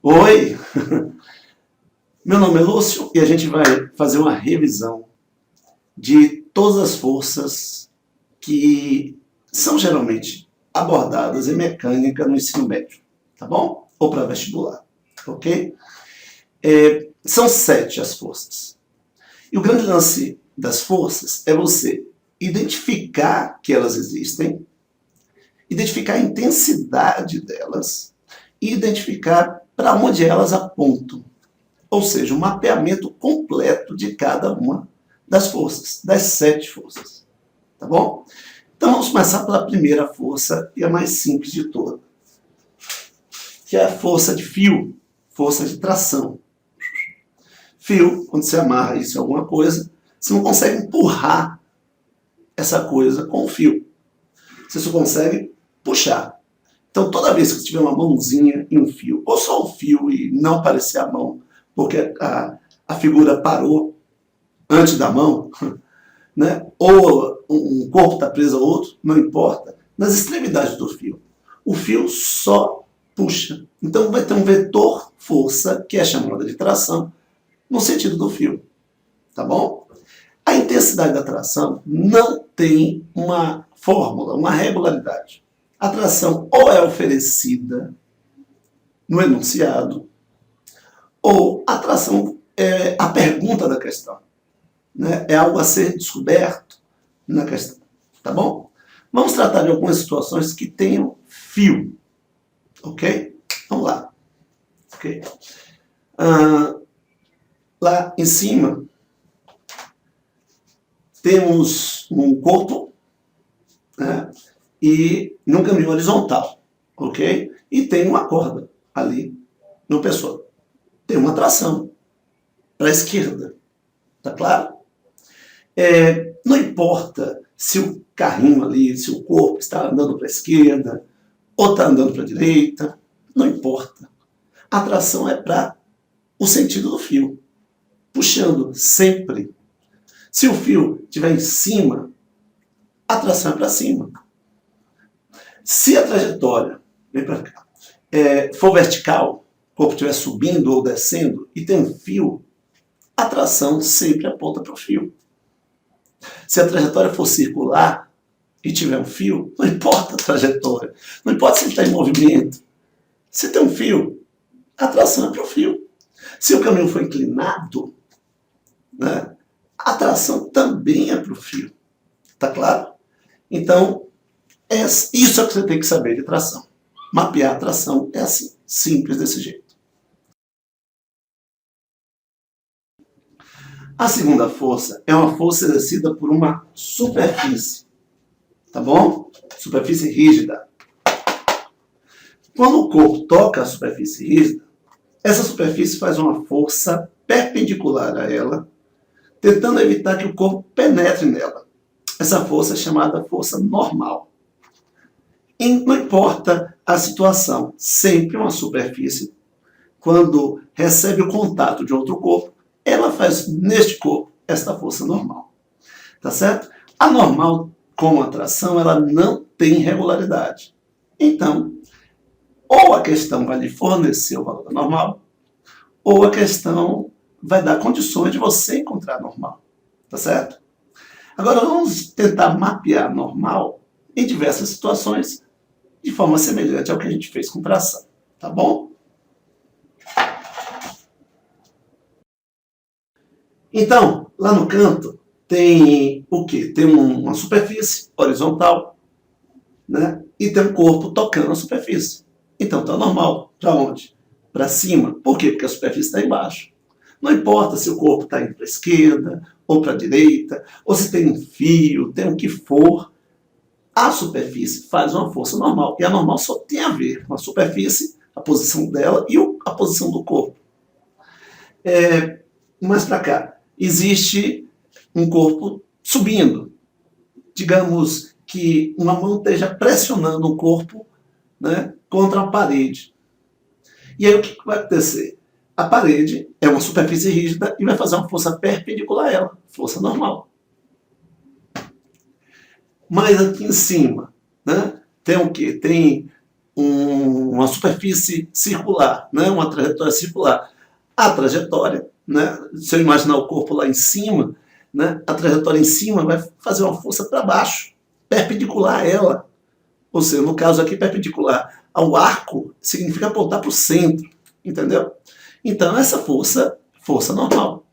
Oi, meu nome é Lúcio e a gente vai fazer uma revisão de todas as forças que são geralmente abordadas em mecânica no ensino médio, tá bom? Ou para vestibular, ok? São 7 as forças. E o grande lance das forças é você identificar que elas existem, identificar a intensidade delas e identificar para onde elas apontam. Ou seja, um mapeamento completo de cada uma das forças, das 7 forças. Tá bom? Então vamos começar pela primeira força e a mais simples de todas, que é a força de fio, força de tração. Fio, quando você amarra isso em alguma coisa, você não consegue empurrar essa coisa com o fio. Você só consegue puxar. Então toda vez que você tiver uma mãozinha e um fio, ou só um fio e não aparecer a mão, porque a figura parou antes da mão, né? Ou um corpo está preso ao outro, não importa, nas extremidades do fio. O fio só puxa. Então vai ter um vetor força, que é chamada de tração, no sentido do fio. Tá bom? A intensidade da tração não tem uma fórmula, uma regularidade. A tração ou é oferecida no enunciado, ou a tração é a pergunta da questão. Né? É algo a ser descoberto na questão. Tá bom? Vamos tratar de algumas situações que tenham fio. Ok? Vamos lá. Ok? Lá em cima, temos um corpo, né? E num caminho horizontal. Ok? E tem uma corda ali no pessoal. Tem uma tração para a esquerda. Tá claro? Não importa se o carrinho ali, se o corpo está andando para a esquerda ou está andando para a direita, não importa. A tração é para o sentido do fio, puxando sempre. Se o fio estiver em cima, a tração é para cima. Se a trajetória, vem para cá, for vertical, o corpo estiver subindo ou descendo e tem um fio, a tração sempre aponta para o fio. Se a trajetória for circular e tiver um fio, não importa a trajetória, não importa se ele está em movimento. Se tem um fio, a tração é para o fio. Se o caminho for inclinado, né, a tração também é para o fio. Tá claro? Então, isso é o que você tem que saber de tração. Mapear a tração é assim, simples desse jeito. A segunda força é uma força exercida por uma superfície, tá bom? Superfície rígida. Quando o corpo toca a superfície rígida, essa superfície faz uma força perpendicular a ela, tentando evitar que o corpo penetre nela. Essa força é chamada força normal. E não importa a situação, sempre uma superfície, quando recebe o contato de outro corpo, ela faz neste corpo esta força normal. Tá certo? A normal, como a tração, ela não tem regularidade. Então, ou a questão vai lhe fornecer o valor da normal, ou a questão vai dar condições de você encontrar a normal. Tá certo? Agora vamos tentar mapear a normal em diversas situações, de forma semelhante ao que a gente fez com tração. Tá bom? Então, lá no canto, tem o quê? Tem uma superfície horizontal, né? E tem um corpo tocando a superfície. Então, está normal. Para onde? Para cima. Por quê? Porque a superfície está embaixo. Não importa se o corpo está indo para a esquerda ou para a direita, ou se tem um fio, tem o que for, a superfície faz uma força normal. E a normal só tem a ver com a superfície, a posição dela e a posição do corpo. Mais para cá. Existe um corpo subindo. Digamos que uma mão esteja pressionando o corpo, né, contra a parede. E aí o que vai acontecer? A parede é uma superfície rígida e vai fazer uma força perpendicular a ela, força normal. Mas aqui em cima, né, tem o quê? Tem uma superfície circular, né? Uma trajetória circular. A trajetória, né? Se eu imaginar o corpo lá em cima, né? A trajetória em cima vai fazer uma força para baixo, perpendicular a ela. Ou seja, no caso aqui, perpendicular ao arco, significa apontar para o centro, entendeu? Então, essa força normal.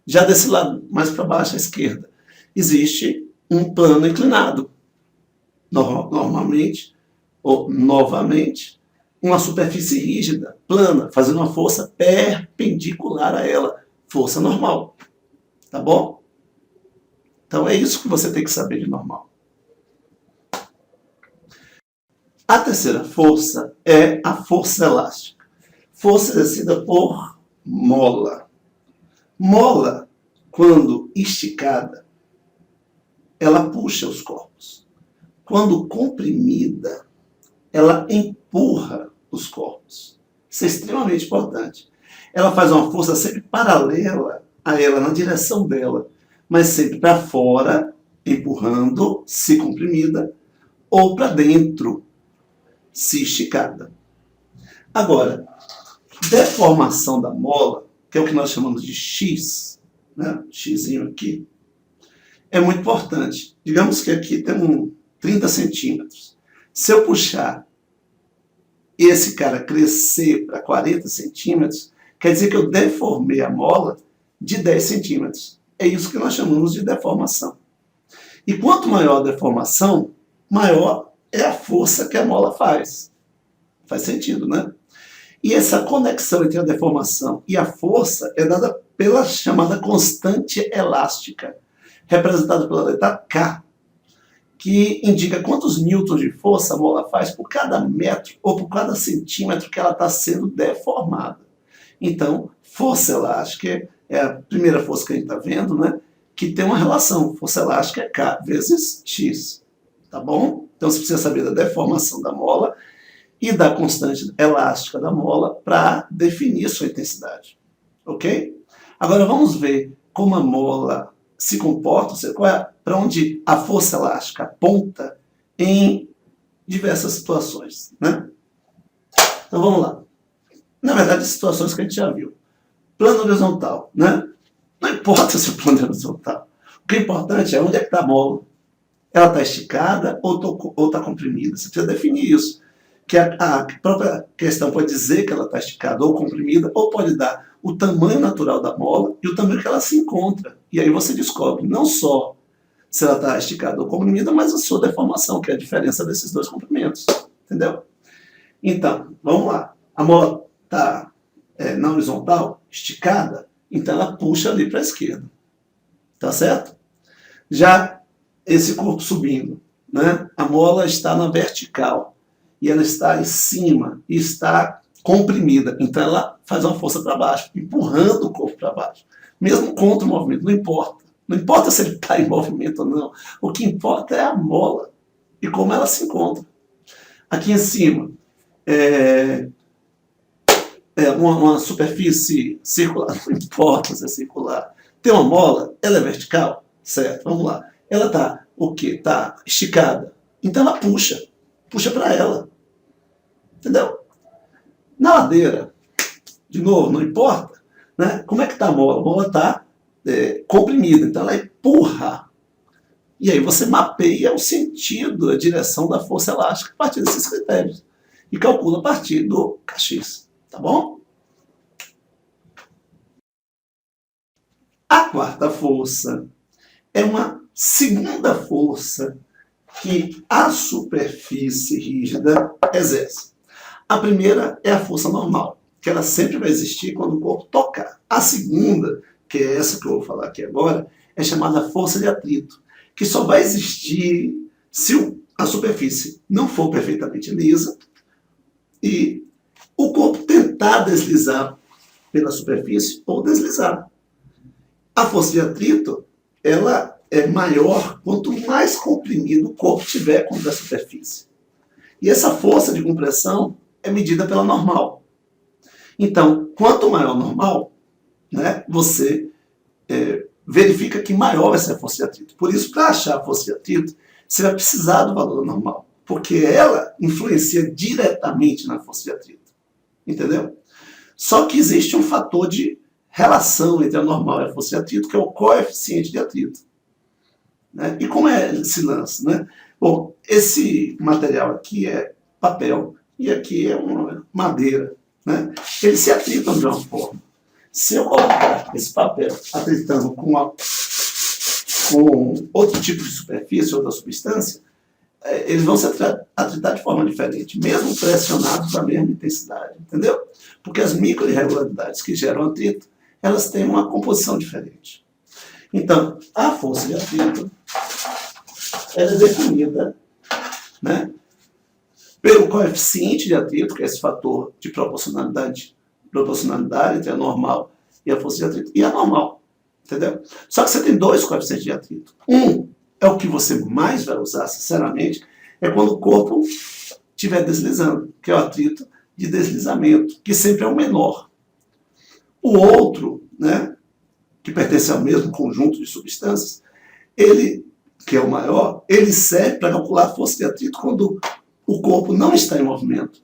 Já desse lado, mais para baixo, à esquerda, existe um plano inclinado. Normalmente, ou novamente, uma superfície rígida, plana, fazendo uma força perpendicular a ela. Força normal. Tá bom? Então, é isso que você tem que saber de normal. A terceira força é a força elástica. Força exercida por mola. Mola, quando esticada, ela puxa os corpos. Quando comprimida, ela empurra os corpos. Isso é extremamente importante. Ela faz uma força sempre paralela a ela, na direção dela, mas sempre para fora, empurrando, se comprimida, ou para dentro, se esticada. Agora, deformação da mola, que é o que nós chamamos de X, né? Xzinho aqui, é muito importante. Digamos que aqui tem 30 centímetros. Se eu puxar e esse cara crescer para 40 centímetros, quer dizer que eu deformei a mola de 10 centímetros. É isso que nós chamamos de deformação. E quanto maior a deformação, maior é a força que a mola faz. Faz sentido, né? E essa conexão entre a deformação e a força é dada pela chamada constante elástica, representada pela letra K, que indica quantos newtons de força a mola faz por cada metro ou por cada centímetro que ela está sendo deformada. Então, força elástica é a primeira força que a gente está vendo, né? Que tem uma relação. Força elástica é K vezes X. Tá bom? Então, você precisa saber da deformação da mola e da constante elástica da mola para definir sua intensidade. Ok? Agora, vamos ver como a mola se comporta, para onde a força elástica aponta em diversas situações, né? Então vamos lá. Na verdade, situações que a gente já viu. Plano horizontal, né? Não importa se o plano é horizontal. O que é importante é onde é que está a mola. Ela está esticada ou está comprimida. Você precisa definir isso. Que a própria questão pode dizer que ela está esticada ou comprimida, ou pode dar o tamanho natural da mola e o tamanho que ela se encontra. E aí você descobre não só se ela está esticada ou comprimida, mas a sua deformação, que é a diferença desses dois comprimentos. Entendeu? Então, vamos lá. A mola está na horizontal, esticada, então ela puxa ali para a esquerda. Tá certo? Já esse corpo subindo, né? A mola está na vertical e ela está em cima e está comprimida. Então ela faz uma força para baixo, empurrando o corpo para baixo. Mesmo contra o movimento, não importa. Não importa se ele está em movimento ou não. O que importa é a mola e como ela se encontra. Aqui em cima, uma superfície circular, não importa se é circular. Tem uma mola, ela é vertical, certo? Vamos lá. Ela está o quê? Está esticada. Então ela puxa para ela. Entendeu? Na ladeira, de novo, não importa, né? Como é que está a mola? A mola está comprimida, então ela empurra. E aí você mapeia o sentido, a direção da força elástica a partir desses critérios. E calcula a partir do Kx. Tá bom? A quarta força é uma segunda força que a superfície rígida exerce. A primeira é a força normal, que ela sempre vai existir quando o corpo tocar. A segunda, que é essa que eu vou falar aqui agora, é chamada força de atrito, que só vai existir se a superfície não for perfeitamente lisa e o corpo tentar deslizar pela superfície ou deslizar. A força de atrito, ela é maior quanto mais comprimido o corpo tiver contra a superfície. E essa força de compressão é medida pela normal. Então, quanto maior a normal, né, você verifica que maior vai ser a força de atrito. Por isso, para achar a força de atrito, você vai precisar do valor normal. porque ela influencia diretamente na força de atrito. Entendeu? Só que existe um fator de relação entre a normal e a força de atrito, que é o coeficiente de atrito. Né? E como é esse lance? Né? Bom, esse material aqui é papel e aqui é uma madeira. Né? Eles se atritam de uma forma. Se eu colocar esse papel atritando com outro tipo de superfície, outra substância, eles vão se atritar de forma diferente, mesmo pressionados da mesma intensidade, entendeu? Porque as micro-irregularidades que geram atrito, elas têm uma composição diferente. Então, a força de atrito ela é definida, né, pelo coeficiente de atrito, que é esse fator de proporcionalidade entre a normal e a força de atrito, e a normal, entendeu? Só que você tem dois coeficientes de atrito. Um é o que você mais vai usar, sinceramente, é quando o corpo estiver deslizando, que é o atrito de deslizamento, que sempre é o menor. O outro, né, que pertence ao mesmo conjunto de substâncias, ele, que é o maior, ele serve para calcular a força de atrito quando o corpo não está em movimento.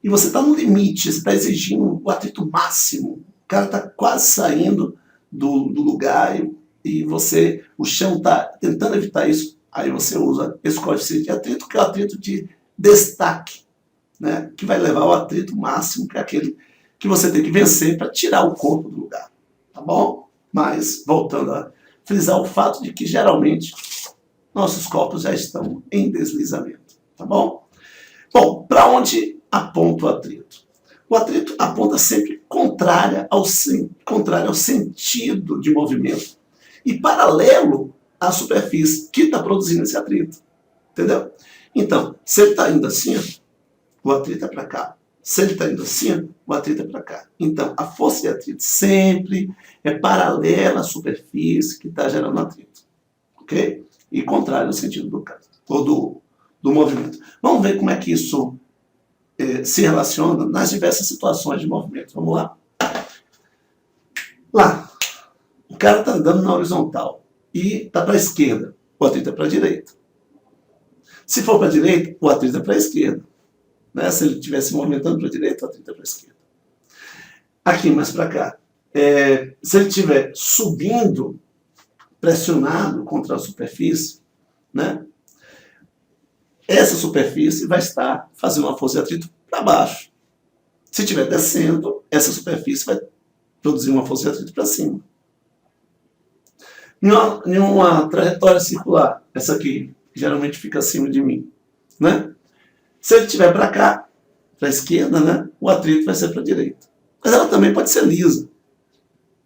E você está no limite, você está exigindo o atrito máximo. O cara está quase saindo do lugar e o chão está tentando evitar isso. Aí você usa esse coeficiente de atrito, que é o atrito de destaque, né? Que vai levar ao atrito máximo, que é aquele que você tem que vencer para tirar o corpo do lugar. Tá bom? Mas, voltando a frisar o fato de que, geralmente, nossos corpos já estão em deslizamento. Tá bom? Bom, para onde aponta o atrito? O atrito aponta sempre contrário ao sentido de movimento e paralelo à superfície que está produzindo esse atrito. Entendeu? Então, se ele está indo assim, o atrito é para cá. Se ele está indo assim, o atrito é para cá. Então, a força de atrito sempre é paralela à superfície que está gerando atrito. Ok? E contrário ao sentido do caso, ou do movimento. Vamos ver como é que isso se relaciona nas diversas situações de movimento. Vamos lá? Lá, o cara está andando na horizontal e está para a esquerda, o atrito é para a direita. Se for para a direita, o atrito é para a esquerda. Né? Se ele estivesse movimentando para a direita, o atrito é para a esquerda. Aqui, mais para cá. Se ele estiver subindo, pressionado contra a superfície, né? Essa superfície vai estar fazendo uma força de atrito para baixo. Se estiver descendo, essa superfície vai produzir uma força de atrito para cima. Em uma trajetória circular, essa aqui, que geralmente fica acima de mim, né? Se ele estiver para cá, para a esquerda, né? O atrito vai ser para a direita. Mas ela também pode ser lisa.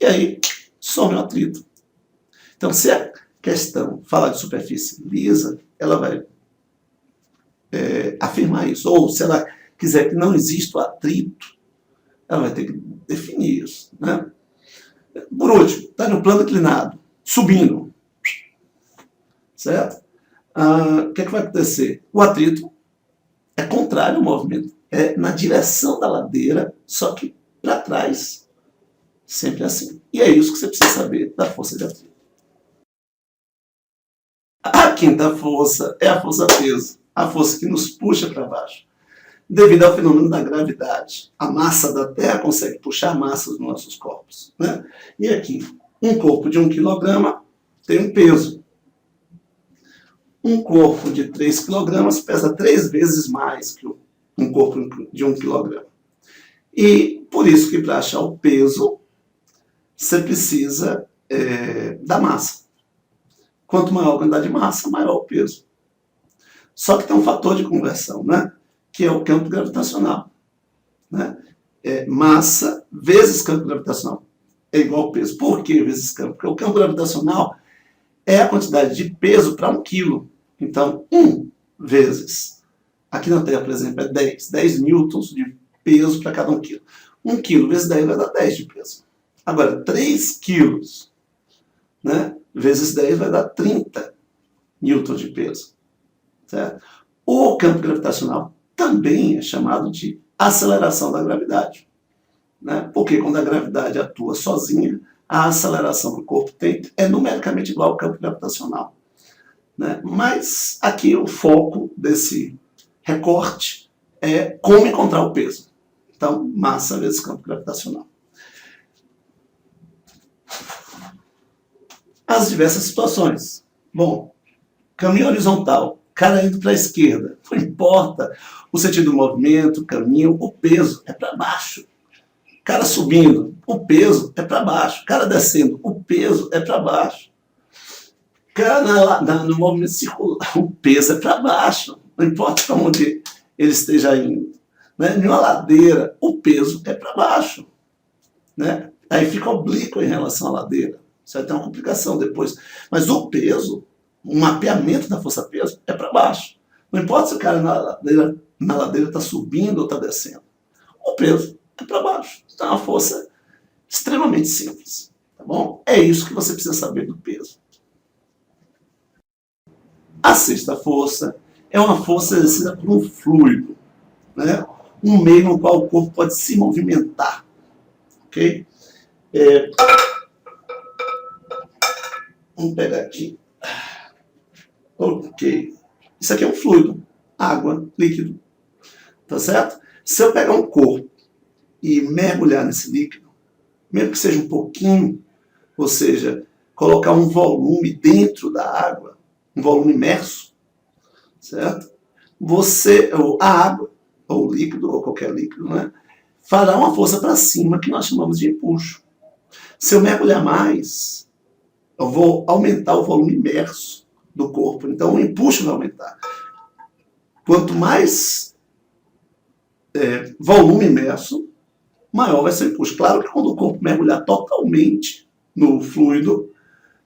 E aí, some o atrito. Então, se a questão falar de superfície lisa, ela vai afirmar isso. Ou se ela quiser que não exista o atrito, ela vai ter que definir isso. Né? Por último, está no plano inclinado, subindo. Certo? O que vai acontecer? O atrito é contrário ao movimento. É na direção da ladeira, só que para trás. Sempre assim. E é isso que você precisa saber da força de atrito. A quinta força é a força-peso, a força que nos puxa para baixo. Devido ao fenômeno da gravidade, a massa da Terra consegue puxar massas dos nossos corpos. Né? E aqui, um corpo de 1 kg tem um peso. Um corpo de 3 kg pesa 3 vezes mais que um corpo de 1 kg. E por isso que para achar o peso, você precisa da massa. Quanto maior a quantidade de massa, maior o peso. Só que tem um fator de conversão, né? Que é o campo gravitacional. Né? Massa vezes campo gravitacional é igual ao peso. Por que vezes campo? Porque o campo gravitacional é a quantidade de peso para 1 quilo. Então, 1 vezes, aqui na Terra, por exemplo, é 10 newtons de peso para cada 1 quilo. 1 quilo vezes 10 vai dar 10 de peso. Agora, 3 quilos, né, vezes 10 vai dar 30 newtons de peso. Certo? O campo gravitacional também é chamado de aceleração da gravidade. Né? Porque quando a gravidade atua sozinha, a aceleração que o corpo tem é numericamente igual ao campo gravitacional. Né? Mas aqui o foco desse recorte é como encontrar o peso. Então, massa vezes campo gravitacional. As diversas situações. Bom, caminho horizontal, cara indo para a esquerda. Não importa o sentido do movimento, o caminho, o peso é para baixo. Cara subindo, o peso é para baixo. Cara descendo, o peso é para baixo. Cara no movimento circular, o peso é para baixo. Não importa onde ele esteja indo. Né? Em uma ladeira, o peso é para baixo. Né? Aí fica oblíquo em relação à ladeira. Isso vai ter uma complicação depois. Mas o peso, o mapeamento da força-peso é para baixo. Não importa se o cara na ladeira está subindo ou está descendo. O peso é para baixo. Então é uma força extremamente simples. Tá bom? É isso que você precisa saber do peso. A sexta força é uma força exercida por um fluido. Né? Um meio no qual o corpo pode se movimentar. Ok? Vamos pegar aqui. Ok. Isso aqui é um fluido. Água, líquido. Tá certo? Se eu pegar um corpo e mergulhar nesse líquido, mesmo que seja um pouquinho, ou seja, colocar um volume dentro da água, um volume imerso, certo? A água, ou o líquido, ou qualquer líquido, né, fará uma força para cima que nós chamamos de empuxo. Se eu mergulhar mais, eu vou aumentar o volume imerso do corpo. Então o empuxo vai aumentar. Quanto mais volume imerso, maior vai ser o empuxo. Claro que quando o corpo mergulhar totalmente no fluido,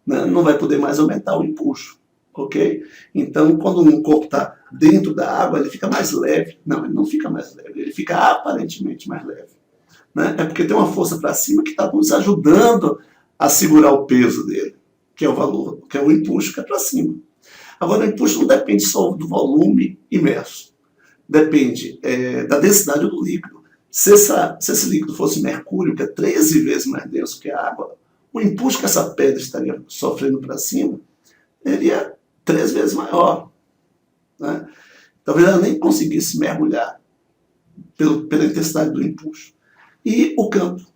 né, não vai poder mais aumentar o empuxo. Ok? Então, quando um corpo está dentro da água, ele fica mais leve. Não, ele não fica mais leve, ele fica aparentemente mais leve. Né? É porque tem uma força para cima que está nos ajudando a segurar o peso dele, que é o valor, que é o empuxo que é para cima. Agora, o empuxo não depende só do volume imerso, depende da densidade do líquido. Se esse líquido fosse mercúrio, que é 13 vezes mais denso que a água, o empuxo que essa pedra estaria sofrendo para cima seria 3 vezes maior. Né? Talvez ela nem conseguisse mergulhar pela intensidade do empuxo. E o campo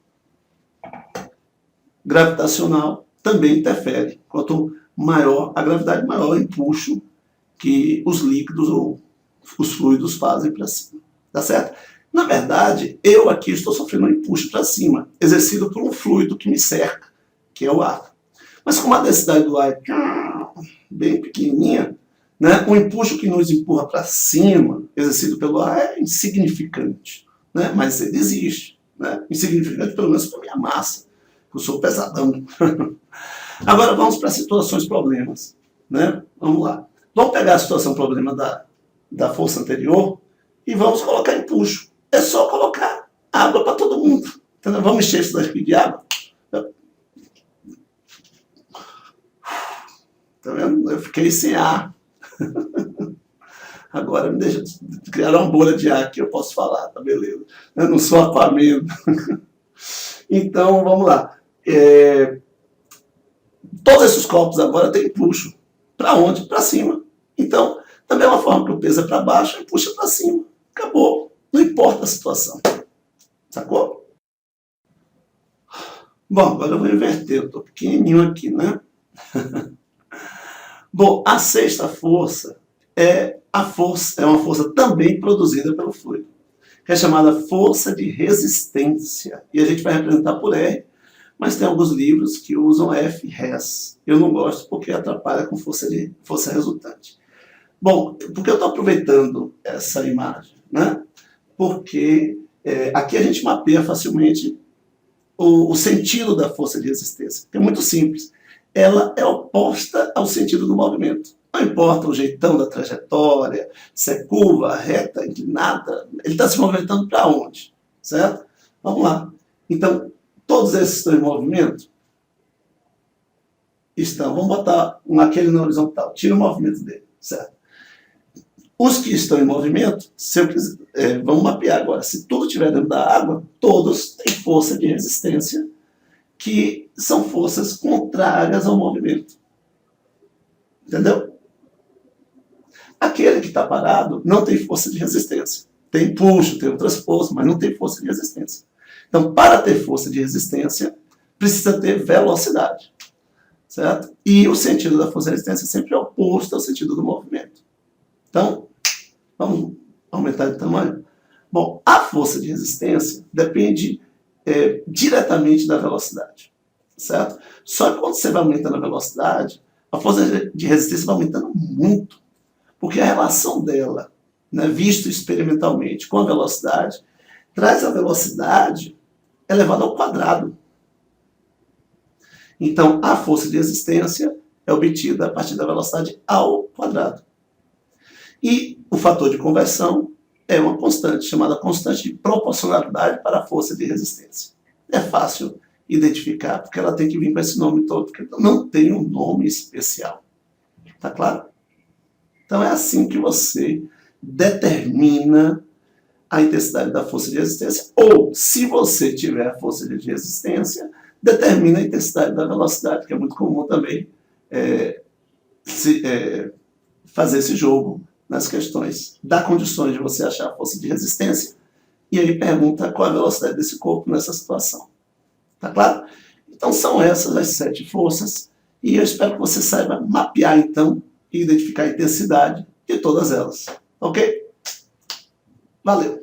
gravitacional também interfere. Quanto maior a gravidade, maior o empuxo que os líquidos ou os fluidos fazem para cima. Tá certo? Na verdade, eu aqui estou sofrendo um empuxo para cima, exercido por um fluido que me cerca, que é o ar. Mas como a densidade do ar é bem pequenininha, né, o empuxo que nos empurra para cima, exercido pelo ar, é insignificante. Né? Mas ele existe. Né? Insignificante, pelo menos para minha massa. Eu sou pesadão. Agora vamos para situações problemas. Né? Vamos lá. Vamos pegar a situação problema da força anterior e vamos colocar empuxo. É só colocar água para todo mundo. Entendeu? Vamos encher isso daqui de água. Tá vendo? Eu fiquei sem ar. Agora me deixa criar uma bolha de ar que eu posso falar, tá beleza? Eu não sou Aquaman. Então, vamos lá. Todos esses copos agora têm empuxo. Para onde? Para cima. Então, da mesma forma que o peso é para baixo, empuxa para cima. Acabou. Não importa a situação. Sacou? Bom, agora eu vou inverter. Eu estou pequenininho aqui, né? Bom, a sexta força é uma força também produzida pelo fluido, que é chamada força de resistência. E a gente vai representar por R, mas tem alguns livros que usam F, res. Eu não gosto porque atrapalha com força resultante. Bom, por que eu estou aproveitando essa imagem? Né? Porque aqui a gente mapeia facilmente o sentido da força de resistência, que é muito simples. Ela é oposta ao sentido do movimento. Não importa o jeitão da trajetória, se é curva, reta, inclinada, ele está se movimentando para onde? Certo? Vamos lá. Então, todos esses estão em movimento? Estão. Vamos botar aquele na horizontal. Tira o movimento dele. Certo? Os que estão em movimento, vamos mapear agora. Se tudo estiver dentro da água, todos têm força de resistência, que são forças contrárias ao movimento. Entendeu? Aquele que está parado não tem força de resistência. Tem impulso, tem outras forças, mas não tem força de resistência. Então, para ter força de resistência, precisa ter velocidade. Certo? E o sentido da força de resistência sempre é oposto ao sentido do movimento. Então, vamos aumentar de tamanho? Bom, a força de resistência depende diretamente da velocidade. Certo? Só que quando você vai aumentando a velocidade, a força de resistência vai aumentando muito. Porque a relação dela, né, visto experimentalmente com a velocidade, traz a velocidade elevada ao quadrado. Então, a força de resistência é obtida a partir da velocidade ao quadrado. E o fator de conversão é uma constante, chamada constante de proporcionalidade para a força de resistência. É fácil identificar, porque ela tem que vir com esse nome todo, porque não tem um nome especial. Tá claro? Então, é assim que você determina a intensidade da força de resistência, ou, se você tiver a força de resistência, determina a intensidade da velocidade, que é muito comum também fazer esse jogo nas questões. Dá condições de você achar a força de resistência e aí pergunta qual a velocidade desse corpo nessa situação. Tá claro? Então são essas as 7 forças e eu espero que você saiba mapear então e identificar a intensidade de todas elas. Ok? Valeu!